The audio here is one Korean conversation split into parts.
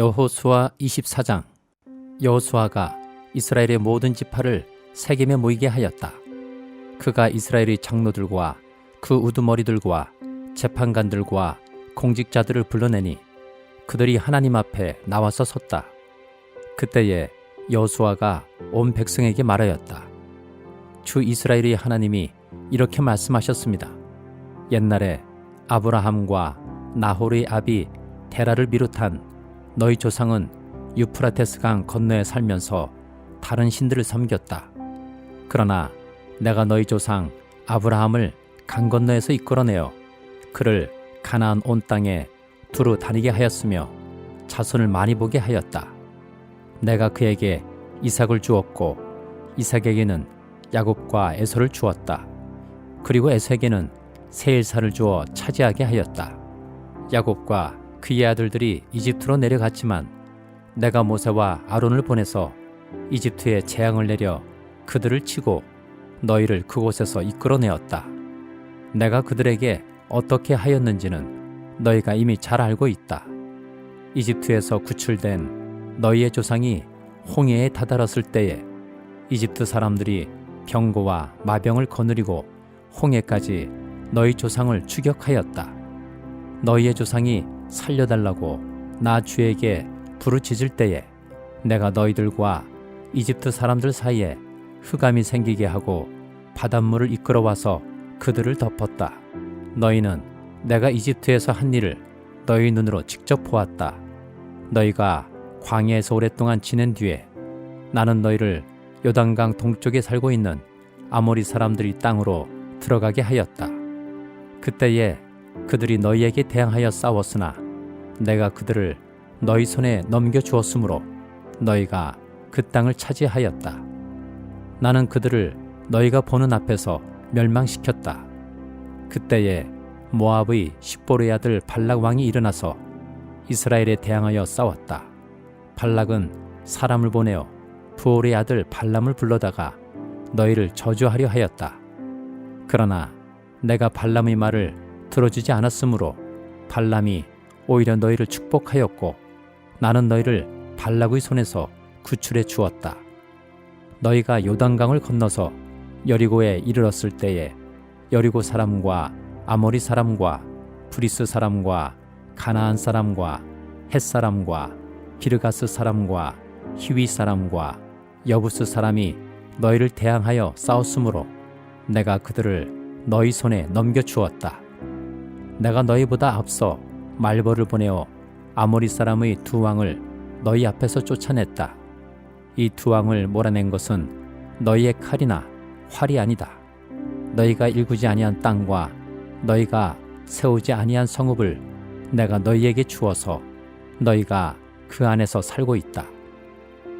여호수아 24장. 여호수아가 이스라엘의 모든 지파를 세겜에 모이게 하였다. 그가 이스라엘의 장로들과 그 우두머리들과 재판관들과 공직자들을 불러내니 그들이 하나님 앞에 나와서 섰다. 그때에 여호수아가 온 백성에게 말하였다. 주 이스라엘의 하나님이 이렇게 말씀하셨습니다. 옛날에 아브라함과 나홀의 아비 데라를 비롯한 너희 조상은 유프라테스 강 건너에 살면서 다른 신들을 섬겼다. 그러나 내가 너희 조상 아브라함을 강 건너에서 이끌어내어 그를 가나안 온 땅에 두루 다니게 하였으며 자손을 많이 보게 하였다. 내가 그에게 이삭을 주었고 이삭에게는 야곱과 에서를 주었다. 그리고 에서에게는 세일사를 주어 차지하게 하였다. 야곱과 그의 아들들이 이집트로 내려갔지만 내가 모세와 아론을 보내서 이집트에 재앙을 내려 그들을 치고 너희를 그곳에서 이끌어내었다. 내가 그들에게 어떻게 하였는지는 너희가 이미 잘 알고 있다. 이집트에서 구출된 너희의 조상이 홍해에 다다랐을 때에 이집트 사람들이 병고와 마병을 거느리고 홍해까지 너희 조상을 추격하였다. 너희의 조상이 살려달라고 나 주에게 부르짖을 때에 내가 너희들과 이집트 사람들 사이에 흑암이 생기게 하고 바닷물을 이끌어와서 그들을 덮었다. 너희는 내가 이집트에서 한 일을 너희 눈으로 직접 보았다. 너희가 광야에서 오랫동안 지낸 뒤에 나는 너희를 요단강 동쪽에 살고 있는 아모리 사람들이 땅으로 들어가게 하였다. 그때에 그들이 너희에게 대항하여 싸웠으나 내가 그들을 너희 손에 넘겨주었으므로 너희가 그 땅을 차지하였다. 나는 그들을 너희가 보는 앞에서 멸망시켰다. 그때에 모압의 십보르의 아들 발락 왕이 일어나서 이스라엘에 대항하여 싸웠다. 발락은 사람을 보내어 부올의 아들 발람을 불러다가 너희를 저주하려 하였다. 그러나 내가 발람의 말을 들어주지 않았으므로 발람이 오히려 너희를 축복하였고 나는 너희를 발락의 손에서 구출해 주었다. 너희가 요단강을 건너서 여리고에 이르렀을 때에 여리고 사람과 아모리 사람과 브리스 사람과 가나안 사람과 헷 사람과 기르가스 사람과 히위 사람과 여부스 사람이 너희를 대항하여 싸웠으므로 내가 그들을 너희 손에 넘겨주었다. 내가 너희보다 앞서 말벌을 보내어 아모리 사람의 두 왕을 너희 앞에서 쫓아냈다. 이 두 왕을 몰아낸 것은 너희의 칼이나 활이 아니다. 너희가 일구지 아니한 땅과 너희가 세우지 아니한 성읍을 내가 너희에게 주어서 너희가 그 안에서 살고 있다.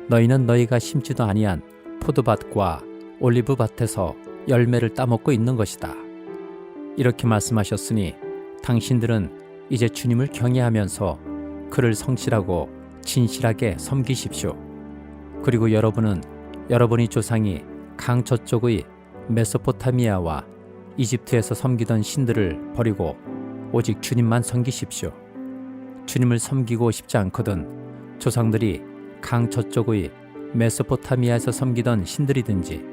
너희는 너희가 심지도 아니한 포도밭과 올리브밭에서 열매를 따먹고 있는 것이다. 이렇게 말씀하셨으니 당신들은 이제 주님을 경외하면서 그를 성실하고 진실하게 섬기십시오. 그리고 여러분은 여러분의 조상이 강 저쪽의 메소포타미아와 이집트에서 섬기던 신들을 버리고 오직 주님만 섬기십시오. 주님을 섬기고 싶지 않거든 조상들이 강 저쪽의 메소포타미아에서 섬기던 신들이든지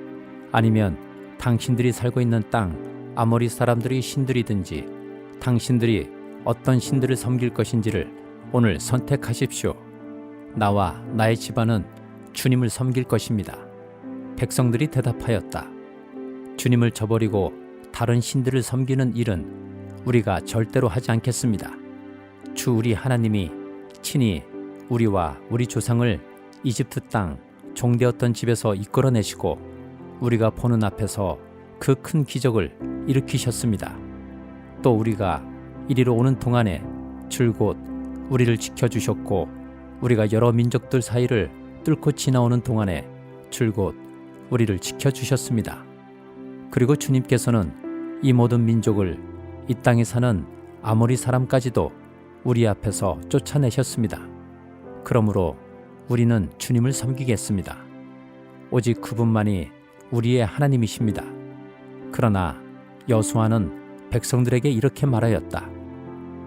아니면 당신들이 살고 있는 땅 아모리 사람들의 신들이든지 당신들이 어떤 신들을 섬길 것인지를 오늘 선택하십시오. 나와 나의 집안은 주님을 섬길 것입니다. 백성들이 대답하였다. 주님을 저버리고 다른 신들을 섬기는 일은 우리가 절대로 하지 않겠습니다. 주 우리 하나님이 친히 우리와 우리 조상을 이집트 땅 종되었던 집에서 이끌어내시고 우리가 보는 앞에서 그 큰 기적을 일으키셨습니다. 또 우리가 이리로 오는 동안에 줄곧 우리를 지켜주셨고 우리가 여러 민족들 사이를 뚫고 지나오는 동안에 줄곧 우리를 지켜주셨습니다. 그리고 주님께서는 이 모든 민족을 이 땅에 사는 아모리 사람까지도 우리 앞에서 쫓아내셨습니다. 그러므로 우리는 주님을 섬기겠습니다. 오직 그분만이 우리의 하나님이십니다. 그러나 여호수아는 백성들에게 이렇게 말하였다.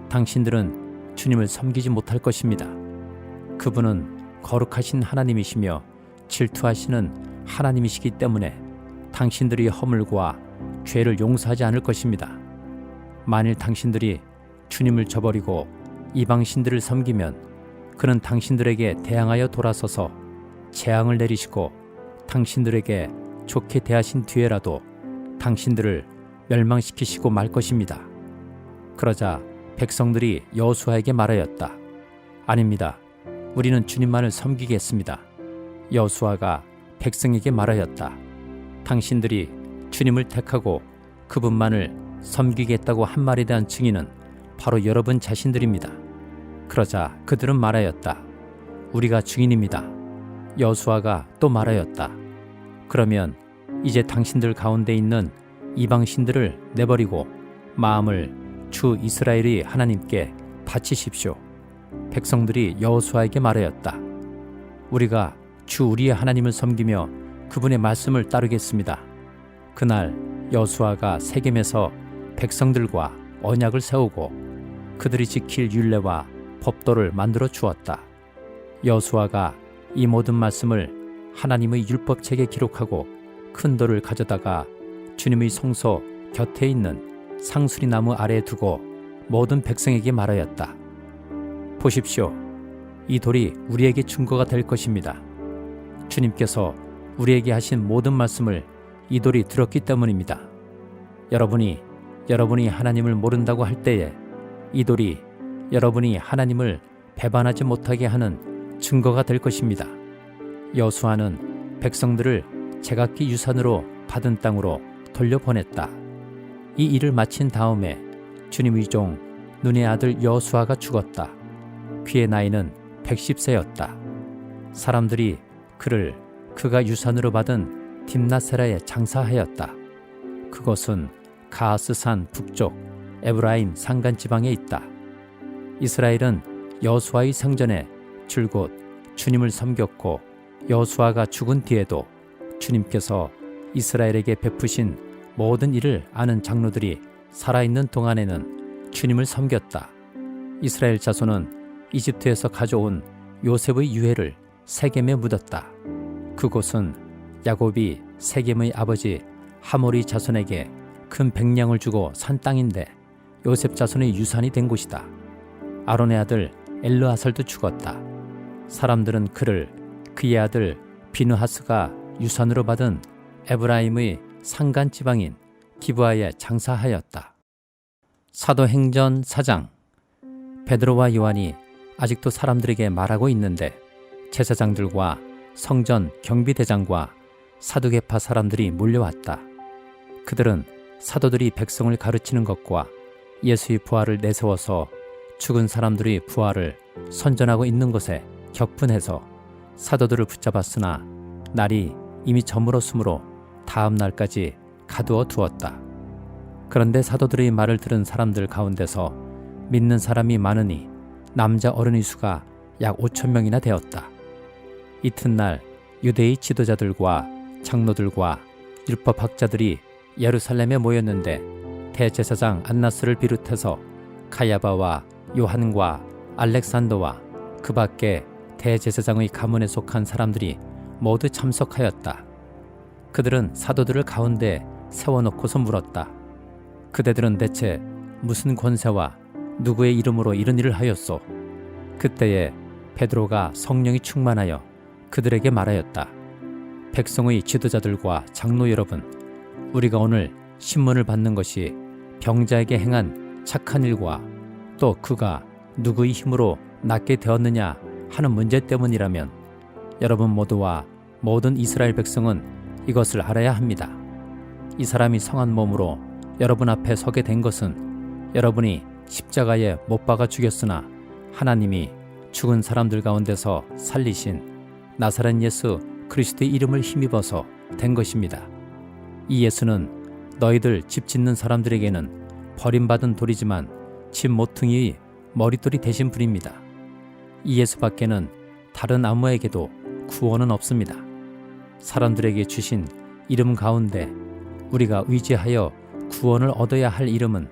당신들은 주님을 섬기지 못할 것입니다. 그분은 거룩하신 하나님이시며 질투하시는 하나님이시기 때문에 당신들이 허물과 죄를 용서하지 않을 것입니다. 만일 당신들이 주님을 저버리고 이방신들을 섬기면 그는 당신들에게 대항하여 돌아서서 재앙을 내리시고 당신들에게 좋게 대하신 뒤에라도 당신들을 멸망시키시고 말 것입니다. 그러자 백성들이 여호수아에게 말하였다. 아닙니다. 우리는 주님만을 섬기겠습니다. 여호수아가 백성에게 말하였다. 당신들이 주님을 택하고 그분만을 섬기겠다고 한 말에 대한 증인은 바로 여러분 자신들입니다. 그러자 그들은 말하였다. 우리가 증인입니다. 여호수아가 또 말하였다. 그러면 이제 당신들 가운데 있는 이방신들을 내버리고 마음을 주 이스라엘의 하나님께 바치십시오. 백성들이 여호수아에게 말하였다. 우리가 주 우리의 하나님을 섬기며 그분의 말씀을 따르겠습니다. 그날 여호수아가 세겜에서 백성들과 언약을 세우고 그들이 지킬 율례와 법도를 만들어 주었다. 여호수아가 이 모든 말씀을 하나님의 율법책에 기록하고 큰 돌을 가져다가 주님의 성소 곁에 있는 상수리 나무 아래에 두고 모든 백성에게 말하였다. 보십시오. 이 돌이 우리에게 증거가 될 것입니다. 주님께서 우리에게 하신 모든 말씀을 이 돌이 들었기 때문입니다. 여러분이 하나님을 모른다고 할 때에 이 돌이 여러분이 하나님을 배반하지 못하게 하는 증거가 될 것입니다. 여호수아는 백성들을 제각기 유산으로 받은 땅으로 돌려보냈다. 이 일을 마친 다음에 주님의 종 눈의 아들 여호수아가 죽었다. 그의 나이는 110세였다. 사람들이 그를 그가 유산으로 받은 딥나세라에 장사하였다. 그것은 가하스산 북쪽 에브라임 산간 지방에 있다. 이스라엘은 여호수아의 생전에 줄곧 주님을 섬겼고 여호수아가 죽은 뒤에도 주님께서 이스라엘에게 베푸신 모든 일을 아는 장로들이 살아있는 동안에는 주님을 섬겼다. 이스라엘 자손은 이집트에서 가져온 요셉의 유해를 세겜에 묻었다. 그곳은 야곱이 세겜의 아버지 하몰의 자손에게 큰 백량을 주고 산 땅인데 요셉 자손의 유산이 된 곳이다. 아론의 아들 엘르아살도 죽었다. 사람들은 그를 그의 아들 비느하스가 유산으로 받은 에브라임의 산간 지방인 기브아에 장사하였다. 사도행전 4장. 베드로와 요한이 아직도 사람들에게 말하고 있는데 제사장들과 성전 경비대장과 사두개파 사람들이 몰려왔다. 그들은 사도들이 백성을 가르치는 것과 예수의 부활을 내세워서 죽은 사람들의 부활을 선전하고 있는 것에 격분해서 사도들을 붙잡았으나 날이 이미 저물었으므로 다음 날까지 가두어 두었다. 그런데 사도들의 말을 들은 사람들 가운데서 믿는 사람이 많으니 남자 어른의 수가 약 5,000명이나 되었다. 이튿날 유대의 지도자들과 장로들과 율법학자들이 예루살렘에 모였는데 대제사장 안나스를 비롯해서 가야바와 요한과 알렉산더와 그 밖에 대제사장의 가문에 속한 사람들이 모두 참석하였다. 그들은 사도들을 가운데 세워놓고서 물었다. 그대들은 대체 무슨 권세와 누구의 이름으로 이런 일을 하였소? 그때에 베드로가 성령이 충만하여 그들에게 말하였다. 백성의 지도자들과 장로 여러분, 우리가 오늘 신문을 받는 것이 병자에게 행한 착한 일과 또 그가 누구의 힘으로 낫게 되었느냐 하는 문제 때문이라면 여러분 모두와 모든 이스라엘 백성은 이것을 알아야 합니다. 이 사람이 성한 몸으로 여러분 앞에 서게 된 것은 여러분이 십자가에 못 박아 죽였으나 하나님이 죽은 사람들 가운데서 살리신 나사렛 예수 그리스도의 이름을 힘입어서 된 것입니다. 이 예수는 너희들 집 짓는 사람들에게는 버림받은 돌이지만 집 모퉁이의 머릿돌이 되신 분입니다. 이 예수밖에는 다른 아무에게도 구원은 없습니다. 사람들에게 주신 이름 가운데 우리가 의지하여 구원을 얻어야 할 이름은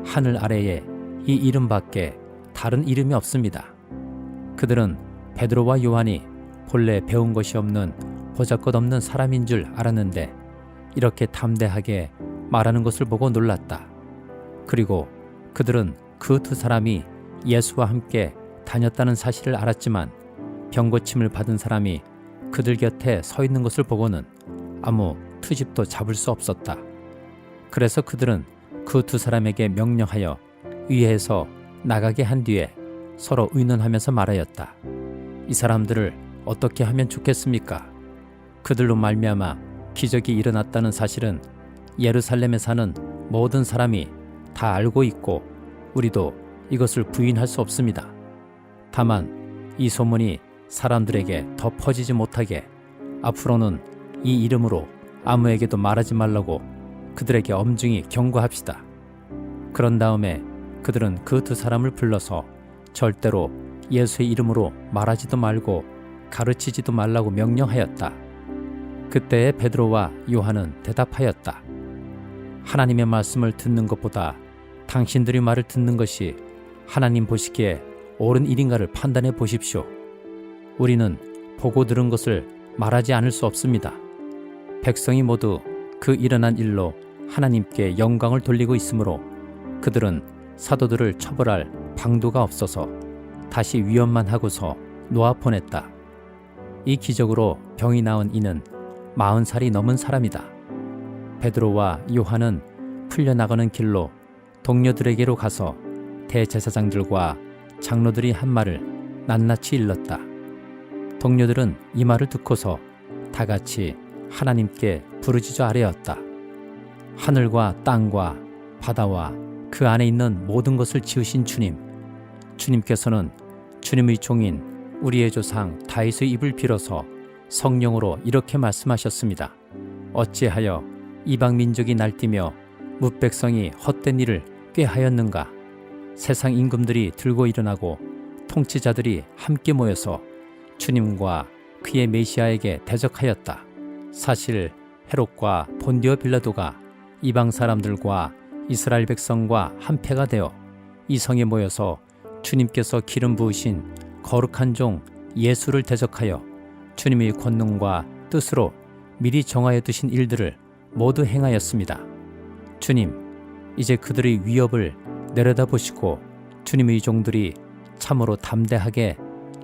하늘 아래에 이 이름밖에 다른 이름이 없습니다. 그들은 베드로와 요한이 본래 배운 것이 없는 보잘것없는 사람인 줄 알았는데 이렇게 담대하게 말하는 것을 보고 놀랐다. 그리고 그들은 그 두 사람이 예수와 함께 다녔다는 사실을 알았지만 병고침을 받은 사람이 그들 곁에 서 있는 것을 보고는 아무 트집도 잡을 수 없었다. 그래서 그들은 그 두 사람에게 명령하여 위에서 나가게 한 뒤에 서로 의논하면서 말하였다. 이 사람들을 어떻게 하면 좋겠습니까? 그들로 말미암아 기적이 일어났다는 사실은 예루살렘에 사는 모든 사람이 다 알고 있고 우리도 이것을 부인할 수 없습니다. 다만 이 소문이 사람들에게 더 퍼지지 못하게 앞으로는 이 이름으로 아무에게도 말하지 말라고 그들에게 엄중히 경고합시다. 그런 다음에 그들은 그 두 사람을 불러서 절대로 예수의 이름으로 말하지도 말고 가르치지도 말라고 명령하였다. 그때에 베드로와 요한은 대답하였다. 하나님의 말씀을 듣는 것보다 당신들이 말을 듣는 것이 하나님 보시기에 옳은 일인가를 판단해 보십시오. 우리는 보고 들은 것을 말하지 않을 수 없습니다. 백성이 모두 그 일어난 일로 하나님께 영광을 돌리고 있으므로 그들은 사도들을 처벌할 방도가 없어서 다시 위협만 하고서 놓아 보냈다. 이 기적으로 병이 나은 이는 40살이 넘은 사람이다. 베드로와 요한은 풀려나가는 길로 동료들에게로 가서 대제사장들과 장로들이 한 말을 낱낱이 일렀다. 동료들은 이 말을 듣고서 다 같이 하나님께 부르짖어 아뢰었다. 하늘과 땅과 바다와 그 안에 있는 모든 것을 지으신 주님, 주님께서는 주님의 종인 우리의 조상 다윗의 입을 빌어서 성령으로 이렇게 말씀하셨습니다. 어찌하여 이방 민족이 날뛰며 뭇백성이 헛된 일을 꾀하였는가? 세상 임금들이 들고 일어나고 통치자들이 함께 모여서 주님과 그의 메시아에게 대적하였다. 사실 헤롯과 본디오 빌라도가 이방 사람들과 이스라엘 백성과 한패가 되어 이 성에 모여서 주님께서 기름 부으신 거룩한 종 예수를 대적하여 주님의 권능과 뜻으로 미리 정하여 두신 일들을 모두 행하였습니다. 주님, 이제 그들의 위협을 내려다보시고 주님의 종들이 참으로 담대하게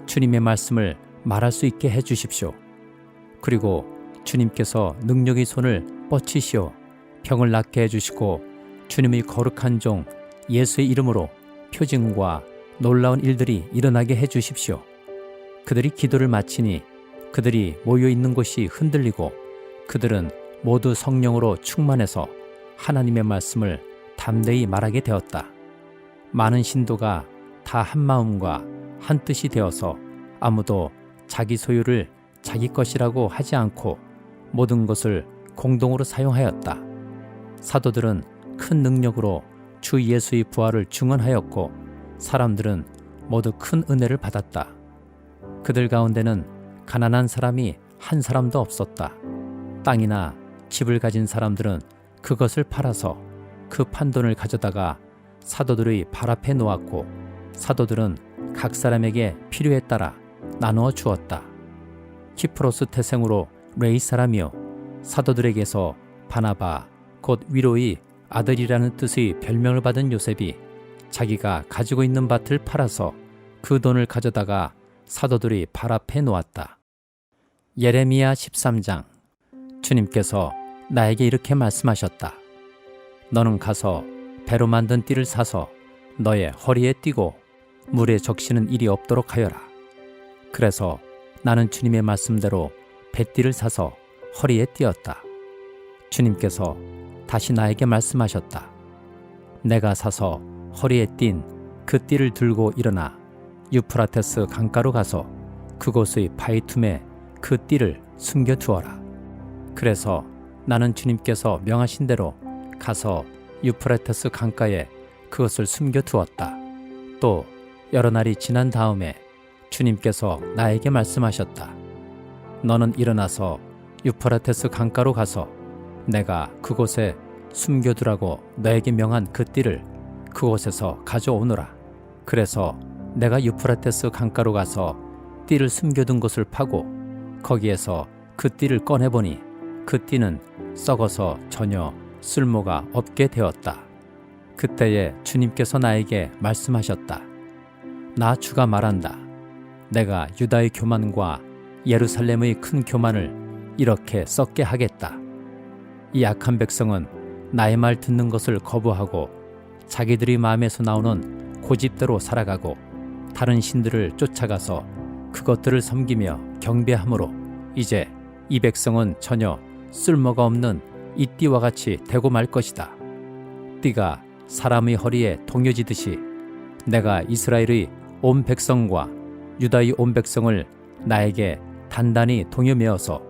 주님의 말씀을 말할 수 있게 해주십시오. 그리고 주님께서 능력의 손을 뻗치시어 병을 낫게 해주시고 주님의 거룩한 종 예수의 이름으로 표징과 놀라운 일들이 일어나게 해주십시오. 그들이 기도를 마치니 그들이 모여있는 곳이 흔들리고 그들은 모두 성령으로 충만해서 하나님의 말씀을 담대히 말하게 되었다. 많은 신도가 다 한마음과 한뜻이 되어서 아무도 자기 소유를 자기 것이라고 하지 않고 모든 것을 공동으로 사용하였다. 사도들은 큰 능력으로 주 예수의 부활을 증언하였고 사람들은 모두 큰 은혜를 받았다. 그들 가운데는 가난한 사람이 한 사람도 없었다. 땅이나 집을 가진 사람들은 그것을 팔아서 그 판돈을 가져다가 사도들의 발 앞에 놓았고 사도들은 각 사람에게 필요에 따라 나누어 주었다. 키프로스 태생으로 레이 사람이요 사도들에게서 바나바 곧 위로의 아들이라는 뜻의 별명을 받은 요셉이 자기가 가지고 있는 밭을 팔아서 그 돈을 가져다가 사도들이 발 앞에 놓았다. 예레미야 13장. 주님께서 나에게 이렇게 말씀하셨다. 너는 가서 배로 만든 띠를 사서 너의 허리에 띠고 물에 적시는 일이 없도록 하여라. 그래서 나는 주님의 말씀대로 배띠를 사서 허리에 띠었다. 주님께서 다시 나에게 말씀하셨다. 내가 사서 허리에 띈 그 띠를 들고 일어나 유프라테스 강가로 가서 그곳의 바위 틈에 그 띠를 숨겨두어라. 그래서 나는 주님께서 명하신 대로 가서 유프라테스 강가에 그것을 숨겨두었다. 또 여러 날이 지난 다음에 주님께서 나에게 말씀하셨다. 너는 일어나서 유프라테스 강가로 가서 내가 그곳에 숨겨두라고 너에게 명한 그 띠를 그곳에서 가져오너라. 그래서 내가 유프라테스 강가로 가서 띠를 숨겨둔 곳을 파고 거기에서 그 띠를 꺼내보니 그 띠는 썩어서 전혀 쓸모가 없게 되었다. 그때에 주님께서 나에게 말씀하셨다. 나 주가 말한다. 내가 유다의 교만과 예루살렘의 큰 교만을 이렇게 썩게 하겠다. 이 악한 백성은 나의 말 듣는 것을 거부하고 자기들이 마음에서 나오는 고집대로 살아가고 다른 신들을 쫓아가서 그것들을 섬기며 경배함으로 이제 이 백성은 전혀 쓸모가 없는 이 띠와 같이 되고 말 것이다. 띠가 사람의 허리에 동여지듯이 내가 이스라엘의 온 백성과 유다의 온 백성을 나에게 단단히 동여매어서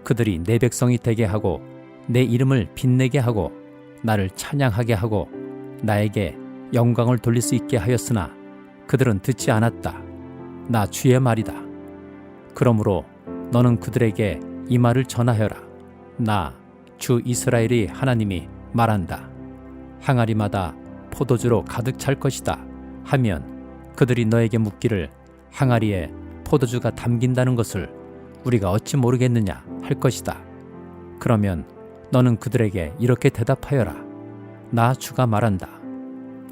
그들이 내 백성이 되게 하고 내 이름을 빛내게 하고 나를 찬양하게 하고 나에게 영광을 돌릴 수 있게 하였으나 그들은 듣지 않았다. 나 주의 말이다. 그러므로 너는 그들에게 이 말을 전하여라. 나 주 이스라엘의 하나님이 말한다. 항아리마다 포도주로 가득 찰 것이다 하면 그들이 너에게 묻기를 항아리에 포도주가 담긴다는 것을 우리가 어찌 모르겠느냐 할 것이다. 그러면 너는 그들에게 이렇게 대답하여라. 나 주가 말한다.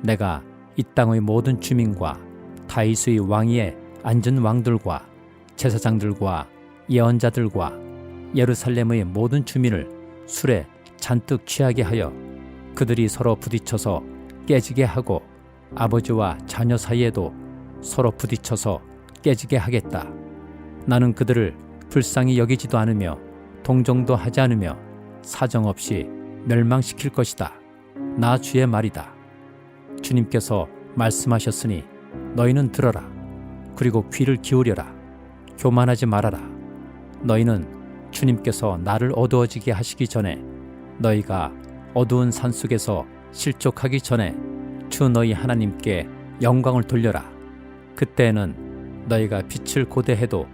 내가 이 땅의 모든 주민과 다윗의 왕위에 앉은 왕들과 제사장들과 예언자들과 예루살렘의 모든 주민을 술에 잔뜩 취하게 하여 그들이 서로 부딪혀서 깨지게 하고 아버지와 자녀 사이에도 서로 부딪혀서 깨지게 하겠다. 나는 그들을 불쌍히 여기지도 않으며 동정도 하지 않으며 사정없이 멸망시킬 것이다. 나 주의 말이다. 주님께서 말씀하셨으니 너희는 들어라. 그리고 귀를 기울여라. 교만하지 말아라. 너희는 주님께서 나를 어두워지게 하시기 전에 너희가 어두운 산속에서 실족하기 전에 주 너희 하나님께 영광을 돌려라. 그때에는 너희가 빛을 고대해도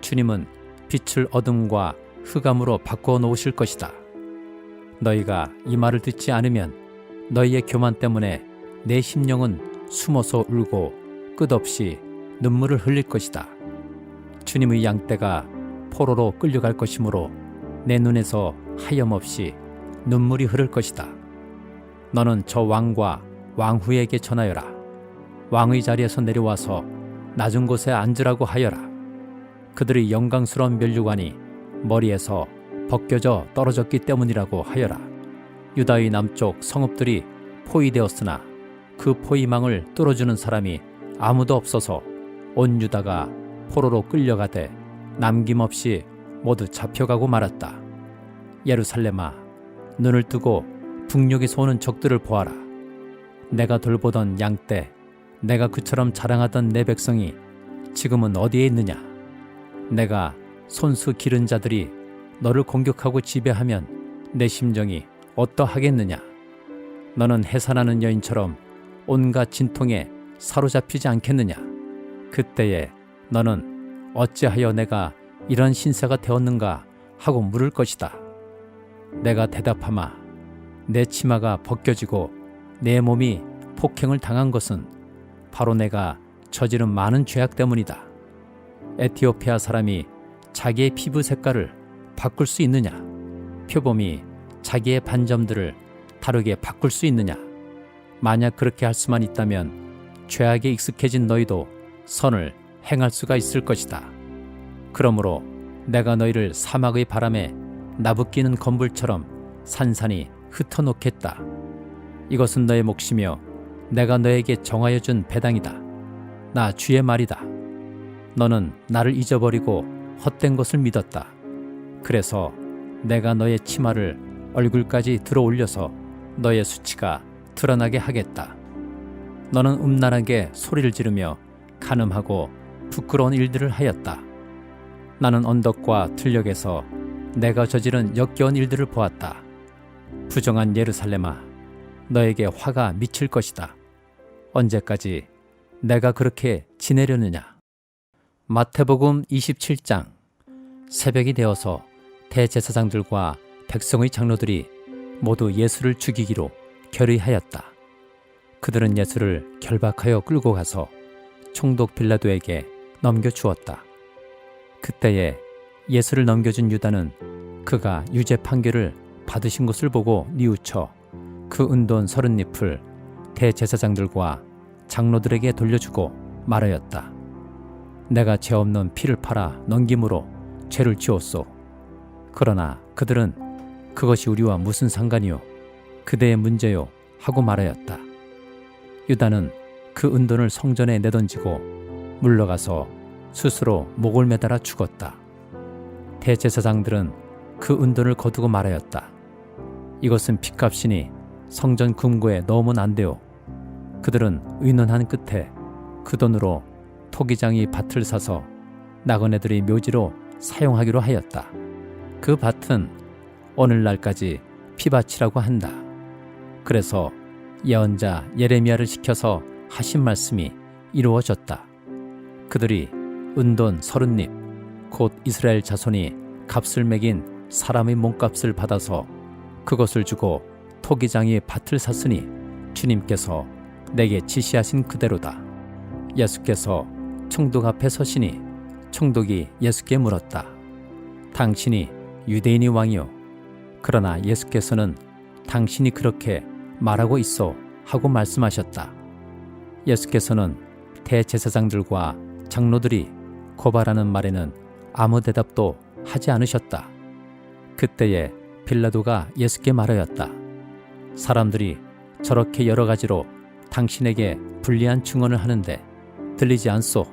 주님은 빛을 어둠과 흑암으로 바꾸어 놓으실 것이다. 너희가 이 말을 듣지 않으면 너희의 교만 때문에 내 심령은 숨어서 울고 끝없이 눈물을 흘릴 것이다. 주님의 양떼가 포로로 끌려갈 것이므로 내 눈에서 하염없이 눈물이 흐를 것이다. 너는 저 왕과 왕후에게 전하여라. 왕의 자리에서 내려와서 낮은 곳에 앉으라고 하여라. 그들의 영광스러운 면류관이 머리에서 벗겨져 떨어졌기 때문이라고 하여라. 유다의 남쪽 성읍들이 포위되었으나 그 포위망을 뚫어주는 사람이 아무도 없어서 온 유다가 포로로 끌려가되 남김없이 모두 잡혀가고 말았다. 예루살렘아, 눈을 뜨고 북녘에서 오는 적들을 보아라. 내가 돌보던 양떼, 내가 그처럼 자랑하던 내 백성이 지금은 어디에 있느냐? 내가 손수 기른 자들이 너를 공격하고 지배하면 내 심정이 어떠하겠느냐? 너는 해산하는 여인처럼 온갖 진통에 사로잡히지 않겠느냐? 그때에 너는 어찌하여 내가 이런 신세가 되었는가 하고 물을 것이다. 내가 대답하마. 내 치마가 벗겨지고 내 몸이 폭행을 당한 것은 바로 내가 저지른 많은 죄악 때문이다. 에티오피아 사람이 자기의 피부 색깔을 바꿀 수 있느냐? 표범이 자기의 반점들을 다르게 바꿀 수 있느냐? 만약 그렇게 할 수만 있다면 죄악에 익숙해진 너희도 선을 행할 수가 있을 것이다. 그러므로 내가 너희를 사막의 바람에 나부끼는 건불처럼 산산이 흩어놓겠다. 이것은 너의 몫이며 내가 너에게 정하여 준 배당이다. 나 주의 말이다. 너는 나를 잊어버리고 헛된 것을 믿었다. 그래서 내가 너의 치마를 얼굴까지 들어 올려서 너의 수치가 드러나게 하겠다. 너는 음란하게 소리를 지르며 간음하고 부끄러운 일들을 하였다. 나는 언덕과 들녘에서 내가 저지른 역겨운 일들을 보았다. 부정한 예루살렘아, 너에게 화가 미칠 것이다. 언제까지 내가 그렇게 지내려느냐? 마태복음 27장. 새벽이 되어서 대제사장들과 백성의 장로들이 모두 예수를 죽이기로 결의하였다. 그들은 예수를 결박하여 끌고 가서 총독 빌라도에게 넘겨주었다. 그때에 예수를 넘겨준 유다는 그가 유죄 판결을 받으신 것을 보고 뉘우쳐 그 은돈 30잎을 대제사장들과 장로들에게 돌려주고 말하였다. 내가 죄 없는 피를 팔아 넘김으로 죄를 지었소. 그러나 그들은 그것이 우리와 무슨 상관이요? 그대의 문제요? 하고 말하였다. 유다는 그 은돈을 성전에 내던지고 물러가서 스스로 목을 매달아 죽었다. 대제사장들은 그 은돈을 거두고 말하였다. 이것은 핏값이니 성전 금고에 넣으면 안 돼요. 그들은 의논한 끝에 그 돈으로 토기장이 밭을 사서 나그네들의 묘지로 사용하기로 하였다. 그 밭은 오늘날까지 피밭이라고 한다. 그래서 예언자 예레미야를 시켜서 하신 말씀이 이루어졌다. 그들이 은돈 30잎 곧 이스라엘 자손이 값을 매긴 사람의 몸값을 받아서 그것을 주고 토기장이 밭을 샀으니 주님께서 내게 지시하신 그대로다. 예수께서 총독 앞에 서시니 총독이 예수께 물었다. 당신이 유대인이 왕이요? 그러나 예수께서는 당신이 그렇게 말하고 있어 하고 말씀하셨다. 예수께서는 대제사장들과 장로들이 고발하는 말에는 아무 대답도 하지 않으셨다. 그때에 빌라도가 예수께 말하였다. 사람들이 저렇게 여러 가지로 당신에게 불리한 증언을 하는데 들리지 않소?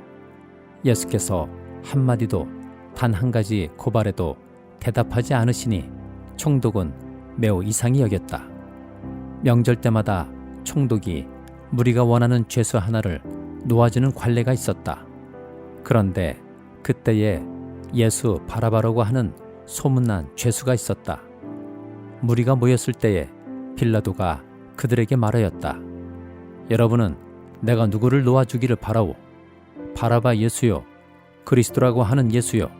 예수께서 한마디도 단 한 가지 고발에도 대답하지 않으시니 총독은 매우 이상히 여겼다. 명절 때마다 총독이 무리가 원하는 죄수 하나를 놓아주는 관례가 있었다. 그런데 그때에 예수 바라바라고 하는 소문난 죄수가 있었다. 무리가 모였을 때에 빌라도가 그들에게 말하였다. 여러분은 내가 누구를 놓아주기를 바라오? 바라바 예수요, 그리스도라고 하는 예수요.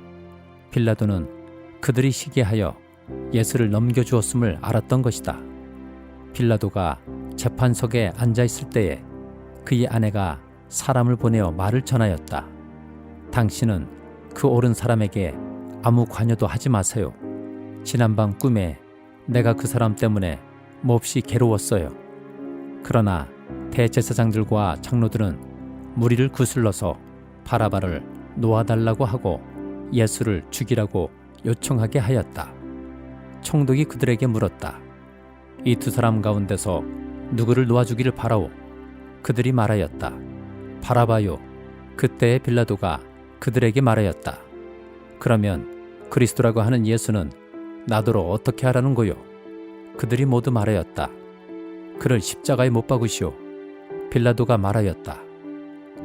빌라도는 그들이 시기하여 예수를 넘겨주었음을 알았던 것이다. 빌라도가 재판석에 앉아있을 때에 그의 아내가 사람을 보내어 말을 전하였다. 당신은 그 옳은 사람에게 아무 관여도 하지 마세요. 지난밤 꿈에 내가 그 사람 때문에 몹시 괴로웠어요. 그러나 대제사장들과 장로들은 무리를 구슬러서 바라바를 놓아달라고 하고 예수를 죽이라고 요청하게 하였다. 총독이 그들에게 물었다. 이 두 사람 가운데서 누구를 놓아주기를 바라오? 그들이 말하였다. 바라바요. 그때에 빌라도가 그들에게 말하였다. 그러면 그리스도라고 하는 예수는 나더러 어떻게 하라는 거요? 그들이 모두 말하였다. 그를 십자가에 못 박으시오. 빌라도가 말하였다.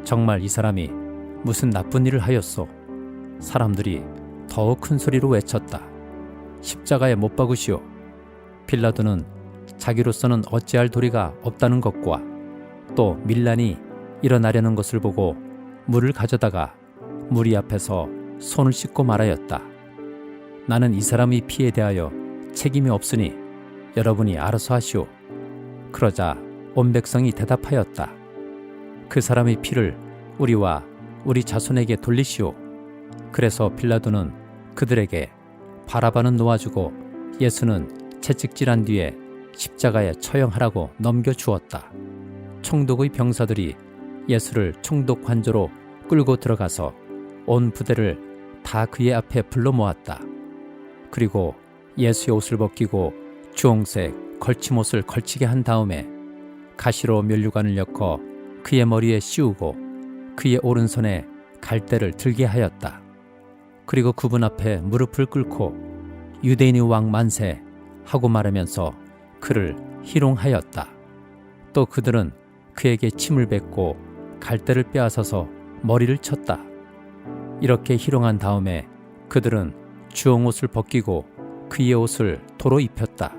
정말 이 사람이 무슨 나쁜 일을 하였소? 사람들이 더욱 큰 소리로 외쳤다. 십자가에 못 박으시오. 빌라도는 자기로서는 어찌할 도리가 없다는 것과 또 밀란이 일어나려는 것을 보고 물을 가져다가 무리 앞에서 손을 씻고 말하였다. 나는 이 사람의 피에 대하여 책임이 없으니 여러분이 알아서 하시오. 그러자 온 백성이 대답하였다. 그 사람의 피를 우리와 우리 자손에게 돌리시오. 그래서 빌라도는 그들에게 바라바는 놓아주고 예수는 채찍질한 뒤에 십자가에 처형하라고 넘겨주었다. 총독의 병사들이 예수를 총독 관저로 끌고 들어가서 온 부대를 다 그의 앞에 불러 모았다. 그리고 예수의 옷을 벗기고 주홍색 걸침옷을 걸치게 한 다음에 가시로 면류관을 엮어 그의 머리에 씌우고 그의 오른손에 갈대를 들게 하였다. 그리고 그분 앞에 무릎을 꿇고 유대인의 왕 만세 하고 말하면서 그를 희롱하였다. 또 그들은 그에게 침을 뱉고 갈대를 빼앗아서 머리를 쳤다. 이렇게 희롱한 다음에 그들은 주홍옷을 벗기고 그의 옷을 도로 입혔다.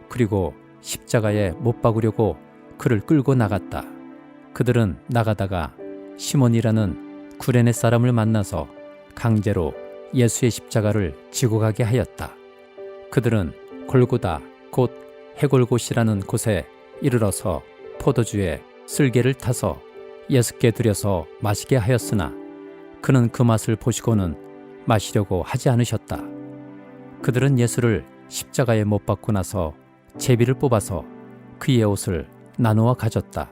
그리고 십자가에 못 박으려고 그를 끌고 나갔다. 그들은 나가다가 시몬이라는 구레네 사람을 만나서 강제로 예수의 십자가를 지고 가게 하였다. 그들은 골고다 곧 해골곳이라는 곳에 이르러서 포도주에 쓸개를 타서 예수께 드려서 마시게 하였으나 그는 그 맛을 보시고는 마시려고 하지 않으셨다. 그들은 예수를 십자가에 못 박고 나서 제비를 뽑아서 그의 옷을 나누어 가졌다.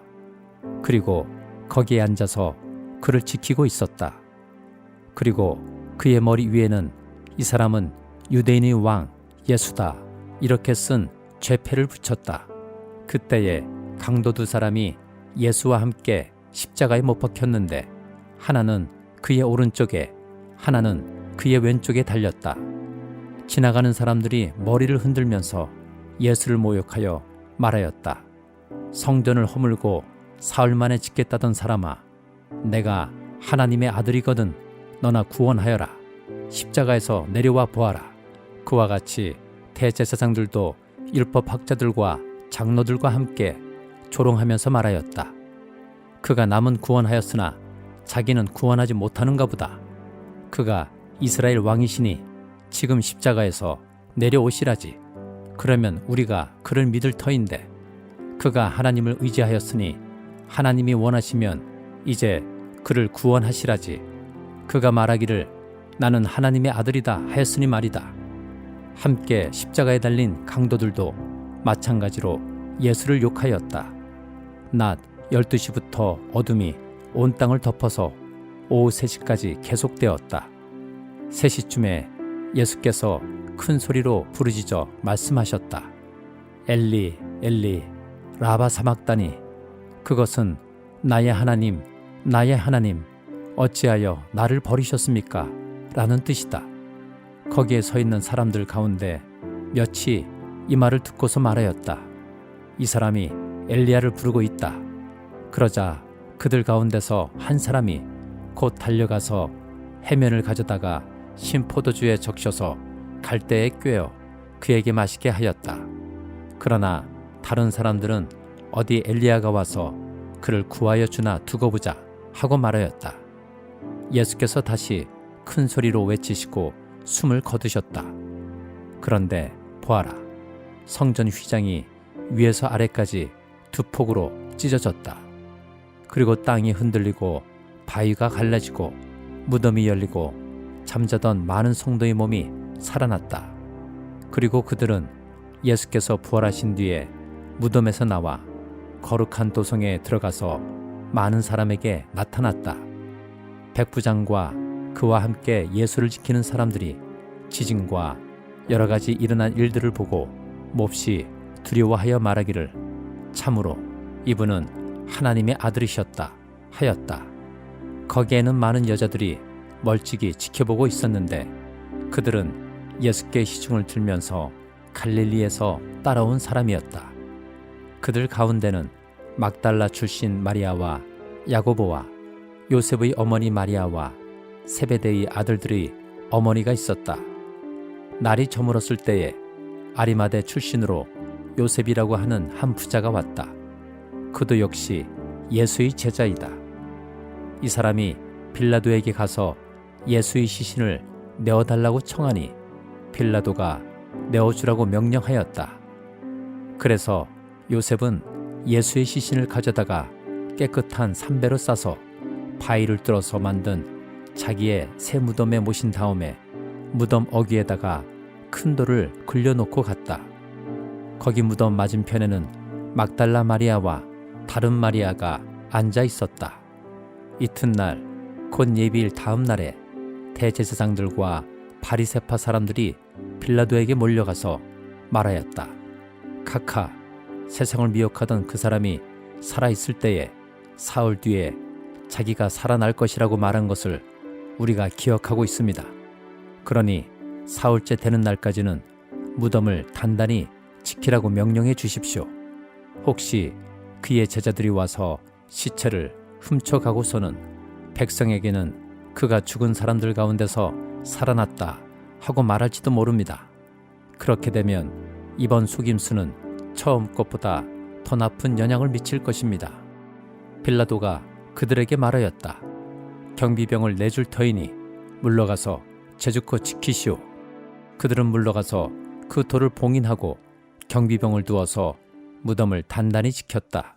그리고 거기에 앉아서 그를 지키고 있었다. 그리고 그의 머리 위에는 이 사람은 유대인의 왕 예수다 이렇게 쓴 죄패를 붙였다. 그때에 강도 두 사람이 예수와 함께 십자가에 못 박혔는데 하나는 그의 오른쪽에 하나는 그의 왼쪽에 달렸다. 지나가는 사람들이 머리를 흔들면서 예수를 모욕하여 말하였다. 성전을 허물고 사흘 만에 짓겠다던 사람아, 내가 하나님의 아들이거든 너나 구원하여라. 십자가에서 내려와 보아라. 그와 같이 대제사장들도 율법학자들과 장로들과 함께 조롱하면서 말하였다. 그가 남은 구원하였으나 자기는 구원하지 못하는가 보다. 그가 이스라엘 왕이시니 지금 십자가에서 내려오시라지. 그러면 우리가 그를 믿을 터인데 그가 하나님을 의지하였으니 하나님이 원하시면 이제 그를 구원하시라지. 그가 말하기를 나는 하나님의 아들이다 하였으니 말이다. 함께 십자가에 달린 강도들도 마찬가지로 예수를 욕하였다. 낮 12시부터 어둠이 온 땅을 덮어서 오후 3시까지 계속되었다. 3시쯤에 예수께서 큰 소리로 부르짖어 말씀하셨다. 엘리 엘리 라바 사막다니. 그것은 나의 하나님 나의 하나님 어찌하여 나를 버리셨습니까? 라는 뜻이다. 거기에 서 있는 사람들 가운데 몇이 이 말을 듣고서 말하였다. 이 사람이 엘리야를 부르고 있다. 그러자 그들 가운데서 한 사람이 곧 달려가서 해면을 가져다가 신포도주에 적셔서 갈대에 꿰어 그에게 마시게 하였다. 그러나 다른 사람들은 어디 엘리야가 와서 그를 구하여 주나 두고 보자 하고 말하였다. 예수께서 다시 큰 소리로 외치시고 숨을 거두셨다. 그런데 보아라, 성전 휘장이 위에서 아래까지 두 폭으로 찢어졌다. 그리고 땅이 흔들리고 바위가 갈라지고 무덤이 열리고 잠자던 많은 성도의 몸이 살아났다. 그리고 그들은 예수께서 부활하신 뒤에 무덤에서 나와 거룩한 도성에 들어가서 많은 사람에게 나타났다. 백부장과 그와 함께 예수를 지키는 사람들이 지진과 여러 가지 일어난 일들을 보고 몹시 두려워하여 말하기를 참으로 이분은 하나님의 아들이셨다 하였다. 거기에는 많은 여자들이 멀찍이 지켜보고 있었는데 그들은 예수께 시중을 들면서 갈릴리에서 따라온 사람이었다. 그들 가운데는 막달라 출신 마리아와 야고보와 요셉의 어머니 마리아와 세베대의 아들들의 어머니가 있었다. 날이 저물었을 때에 아리마대 출신으로 요셉이라고 하는 한 부자가 왔다. 그도 역시 예수의 제자이다. 이 사람이 빌라도에게 가서 예수의 시신을 내어달라고 청하니 빌라도가 내어주라고 명령하였다. 그래서 요셉은 예수의 시신을 가져다가 깨끗한 삼배로 싸서 바위를 뚫어서 만든 자기의 새 무덤에 모신 다음에 무덤 어귀에다가 큰 돌을 굴려놓고 갔다. 거기 무덤 맞은편에는 막달라 마리아와 다른 마리아가 앉아 있었다. 이튿날 곧 예비일 다음 날에 대제사장들과 바리새파 사람들이 빌라도에게 몰려가서 말하였다. 카카, 세상을 미혹하던 그 사람이 살아있을 때에 사흘 뒤에 자기가 살아날 것이라고 말한 것을 우리가 기억하고 있습니다. 그러니 사흘째 되는 날까지는 무덤을 단단히 지키라고 명령해 주십시오. 혹시 그의 제자들이 와서 시체를 훔쳐가고서는 백성에게는 그가 죽은 사람들 가운데서 살아났다 하고 말할지도 모릅니다. 그렇게 되면 이번 속임수는 처음 것보다 더 나쁜 영향을 미칠 것입니다. 빌라도가 그들에게 말하였다. 경비병을 내줄 터이니 물러가서 제주코 지키시오. 그들은 물러가서 그 돌을 봉인하고 경비병을 두어서 무덤을 단단히 지켰다.